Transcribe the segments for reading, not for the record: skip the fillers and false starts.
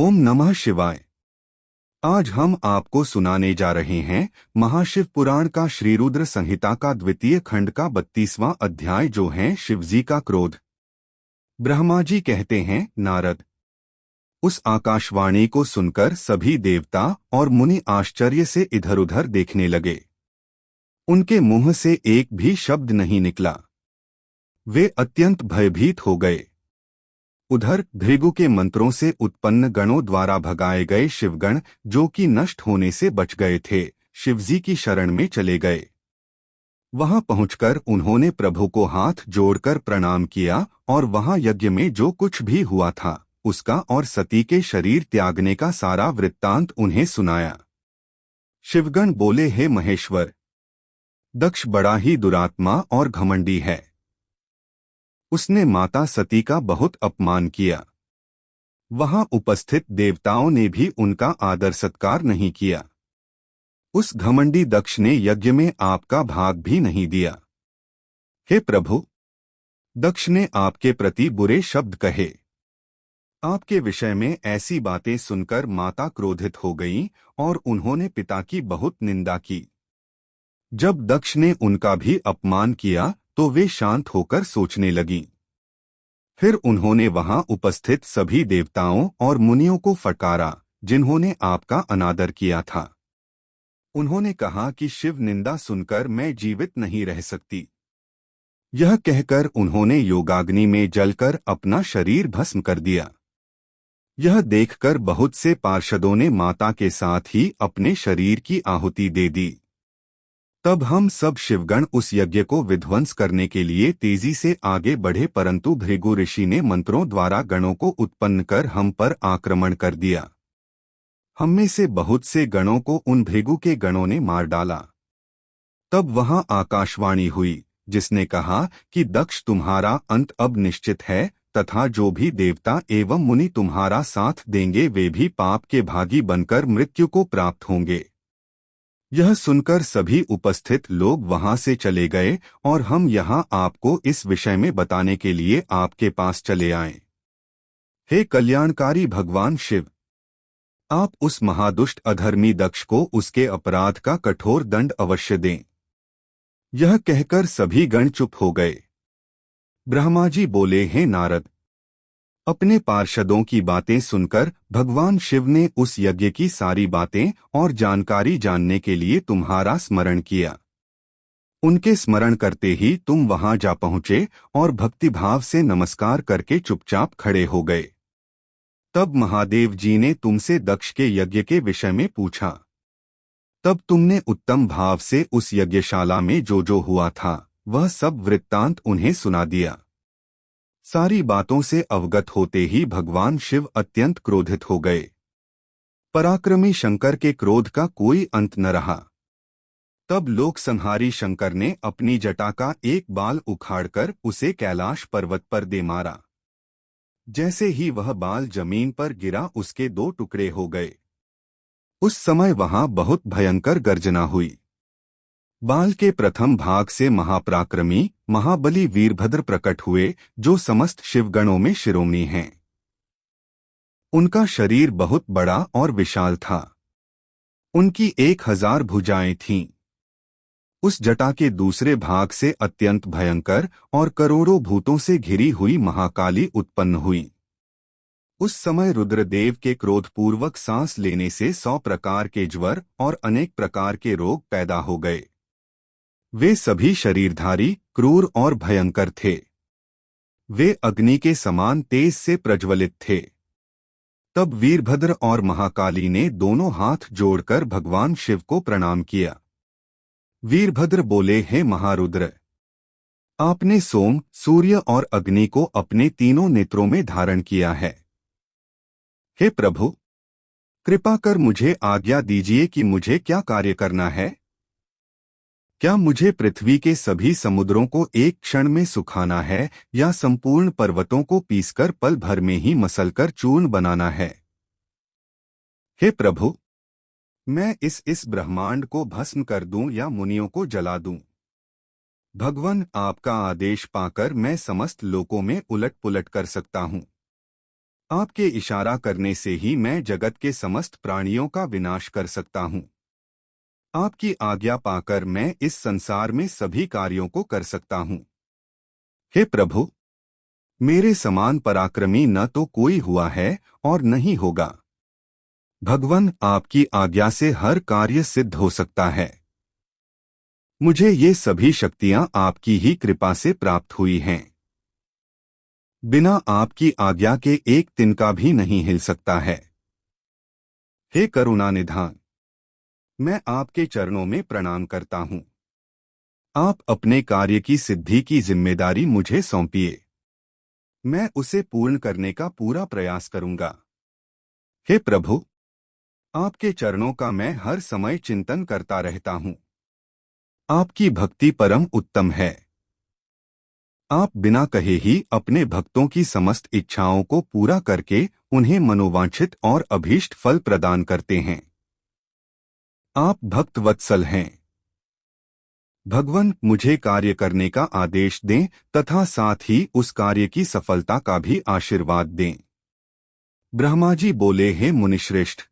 ओम नमः शिवाय। आज हम आपको सुनाने जा रहे हैं महाशिव पुराण का श्रीरुद्र संहिता का द्वितीय खंड का 32वां अध्याय, जो है शिवजी का क्रोध। ब्रह्मा जी कहते हैं, नारद, उस आकाशवाणी को सुनकर सभी देवता और मुनि आश्चर्य से इधर उधर देखने लगे। उनके मुंह से एक भी शब्द नहीं निकला। वे अत्यंत भयभीत हो गए। उधर भृगु के मंत्रों से उत्पन्न गणों द्वारा भगाए गए शिवगण, जो कि नष्ट होने से बच गए थे, शिवजी की शरण में चले गए। वहां पहुंचकर उन्होंने प्रभु को हाथ जोड़कर प्रणाम किया और वहां यज्ञ में जो कुछ भी हुआ था उसका और सती के शरीर त्यागने का सारा वृत्तांत उन्हें सुनाया। शिवगण बोले, हे महेश्वर, दक्ष बड़ा ही दुरात्मा और घमंडी है। उसने माता सती का बहुत अपमान किया। वहां उपस्थित देवताओं ने भी उनका आदर सत्कार नहीं किया। उस घमंडी दक्ष ने यज्ञ में आपका भाग भी नहीं दिया। हे प्रभु, दक्ष ने आपके प्रति बुरे शब्द कहे। आपके विषय में ऐसी बातें सुनकर माता क्रोधित हो गईं और उन्होंने पिता की बहुत निंदा की। जब दक्ष ने उनका भी अपमान किया तो वे शांत होकर सोचने लगीं। फिर उन्होंने वहां उपस्थित सभी देवताओं और मुनियों को फटकारा जिन्होंने आपका अनादर किया था। उन्होंने कहा कि शिव निंदा सुनकर मैं जीवित नहीं रह सकती। यह कहकर उन्होंने योगाग्नि में जलकर अपना शरीर भस्म कर दिया। यह देखकर बहुत से पार्षदों ने माता के साथ ही अपने शरीर की आहुति दे दी। तब हम सब शिवगण उस यज्ञ को विध्वंस करने के लिए तेजी से आगे बढ़े, परंतु भृगु ऋषि ने मंत्रों द्वारा गणों को उत्पन्न कर हम पर आक्रमण कर दिया। हम में से बहुत से गणों को उन भृगु के गणों ने मार डाला। तब वहां आकाशवाणी हुई जिसने कहा कि दक्ष, तुम्हारा अंत अब निश्चित है तथा जो भी देवता एवं मुनि तुम्हारा साथ देंगे वे भी पाप के भागी बनकर मृत्यु को प्राप्त होंगे। यह सुनकर सभी उपस्थित लोग वहां से चले गए और हम यहाँ आपको इस विषय में बताने के लिए आपके पास चले आए। हे कल्याणकारी भगवान शिव, आप उस महादुष्ट अधर्मी दक्ष को उसके अपराध का कठोर दंड अवश्य दें। यह कहकर सभी गण चुप हो गए। ब्रह्मा जी बोले, हे नारद, अपने पार्षदों की बातें सुनकर भगवान शिव ने उस यज्ञ की सारी बातें और जानकारी जानने के लिए तुम्हारा स्मरण किया। उनके स्मरण करते ही तुम वहां जा पहुंचे और भक्तिभाव से नमस्कार करके चुपचाप खड़े हो गए। तब महादेव जी ने तुमसे दक्ष के यज्ञ के विषय में पूछा। तब तुमने उत्तम भाव से उस यज्ञशाला में जो हुआ था वह सब वृत्तांत उन्हें सुना दिया। सारी बातों से अवगत होते ही भगवान शिव अत्यंत क्रोधित हो गए। पराक्रमी शंकर के क्रोध का कोई अंत न रहा। तब लोक संहारी शंकर ने अपनी जटा का एक बाल उखाड़कर उसे कैलाश पर्वत पर दे मारा। जैसे ही वह बाल जमीन पर गिरा उसके 2 टुकड़े हो गए। उस समय वहां बहुत भयंकर गर्जना हुई। बाल के प्रथम भाग से महापराक्रमी महाबली वीरभद्र प्रकट हुए, जो समस्त शिवगणों में शिरोमणि हैं। उनका शरीर बहुत बड़ा और विशाल था। उनकी 1000 भुजाएं थीं। उस जटा के दूसरे भाग से अत्यंत भयंकर और करोड़ों भूतों से घिरी हुई महाकाली उत्पन्न हुई। उस समय रुद्रदेव के क्रोधपूर्वक सांस लेने से 100 प्रकार के ज्वर और अनेक प्रकार के रोग पैदा हो गए। वे सभी शरीरधारी, क्रूर और भयंकर थे। वे अग्नि के समान तेज से प्रज्वलित थे। तब वीरभद्र और महाकाली ने दोनों हाथ जोड़कर भगवान शिव को प्रणाम किया। वीरभद्र बोले, हे महारुद्र, आपने सोम, सूर्य और अग्नि को अपने तीनों नेत्रों में धारण किया है। हे प्रभु, कृपा कर मुझे आज्ञा दीजिए कि मुझे क्या कार्य करना है। क्या मुझे पृथ्वी के सभी समुद्रों को एक क्षण में सुखाना है या संपूर्ण पर्वतों को पीसकर पल भर में ही मसलकर चूर्ण बनाना है। हे प्रभु, मैं इस ब्रह्मांड को भस्म कर दूं या मुनियों को जला दूं। भगवान, आपका आदेश पाकर मैं समस्त लोकों में उलट पुलट कर सकता हूं। आपके इशारा करने से ही मैं जगत के समस्त प्राणियों का विनाश कर सकता हूँ। आपकी आज्ञा पाकर मैं इस संसार में सभी कार्यों को कर सकता हूँ। हे प्रभु, मेरे समान पराक्रमी न तो कोई हुआ है और नहीं होगा। भगवान, आपकी आज्ञा से हर कार्य सिद्ध हो सकता है। मुझे ये सभी शक्तियां आपकी ही कृपा से प्राप्त हुई हैं। बिना आपकी आज्ञा के एक तिनका भी नहीं हिल सकता है। हे करुणा निधान, मैं आपके चरणों में प्रणाम करता हूँ। आप अपने कार्य की सिद्धि की जिम्मेदारी मुझे सौंपिए। मैं उसे पूर्ण करने का पूरा प्रयास करूंगा। हे प्रभु, आपके चरणों का मैं हर समय चिंतन करता रहता हूँ। आपकी भक्ति परम उत्तम है। आप बिना कहे ही अपने भक्तों की समस्त इच्छाओं को पूरा करके उन्हें मनोवांछित और अभीष्ट फल प्रदान करते हैं। आप भक्त वत्सल हैं। भगवान, मुझे कार्य करने का आदेश दें तथा साथ ही उस कार्य की सफलता का भी आशीर्वाद दें। ब्रह्मा जी बोले, हे मुनिश्रेष्ठ,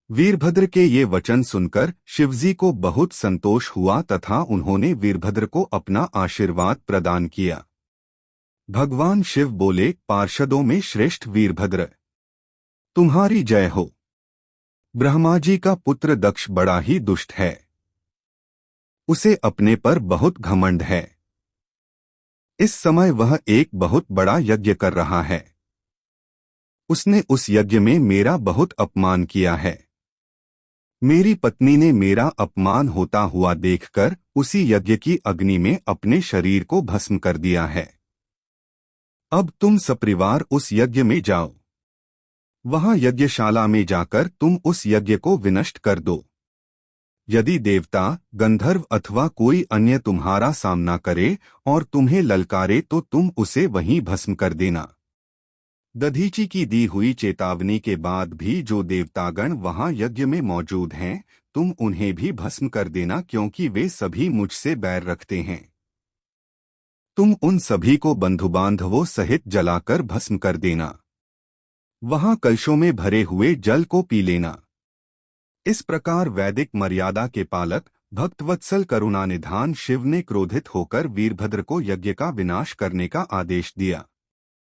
वीरभद्र के ये वचन सुनकर शिवजी को बहुत संतोष हुआ तथा उन्होंने वीरभद्र को अपना आशीर्वाद प्रदान किया। भगवान शिव बोले, पार्षदों में श्रेष्ठ वीरभद्र, तुम्हारी जय हो। ब्रह्मा जी का पुत्र दक्ष बड़ा ही दुष्ट है। उसे अपने पर बहुत घमंड है। इस समय वह एक बहुत बड़ा यज्ञ कर रहा है। उसने उस यज्ञ में मेरा बहुत अपमान किया है। मेरी पत्नी ने मेरा अपमान होता हुआ देखकर उसी यज्ञ की अग्नि में अपने शरीर को भस्म कर दिया है। अब तुम सपरिवार उस यज्ञ में जाओ। वहां यज्ञशाला में जाकर तुम उस यज्ञ को विनष्ट कर दो। यदि देवता, गंधर्व अथवा कोई अन्य तुम्हारा सामना करे और तुम्हें ललकारे तो तुम उसे वहीं भस्म कर देना। दधीची की दी हुई चेतावनी के बाद भी जो देवतागण वहां यज्ञ में मौजूद हैं, तुम उन्हें भी भस्म कर देना, क्योंकि वे सभी मुझसे बैर रखते हैं। तुम उन सभी को बंधुबांधवों सहित जलाकर भस्म कर देना। वहां कलशों में भरे हुए जल को पी लेना। इस प्रकार वैदिक मर्यादा के पालक भक्तवत्सल करुणानिधान शिव ने क्रोधित होकर वीरभद्र को यज्ञ का विनाश करने का आदेश दिया।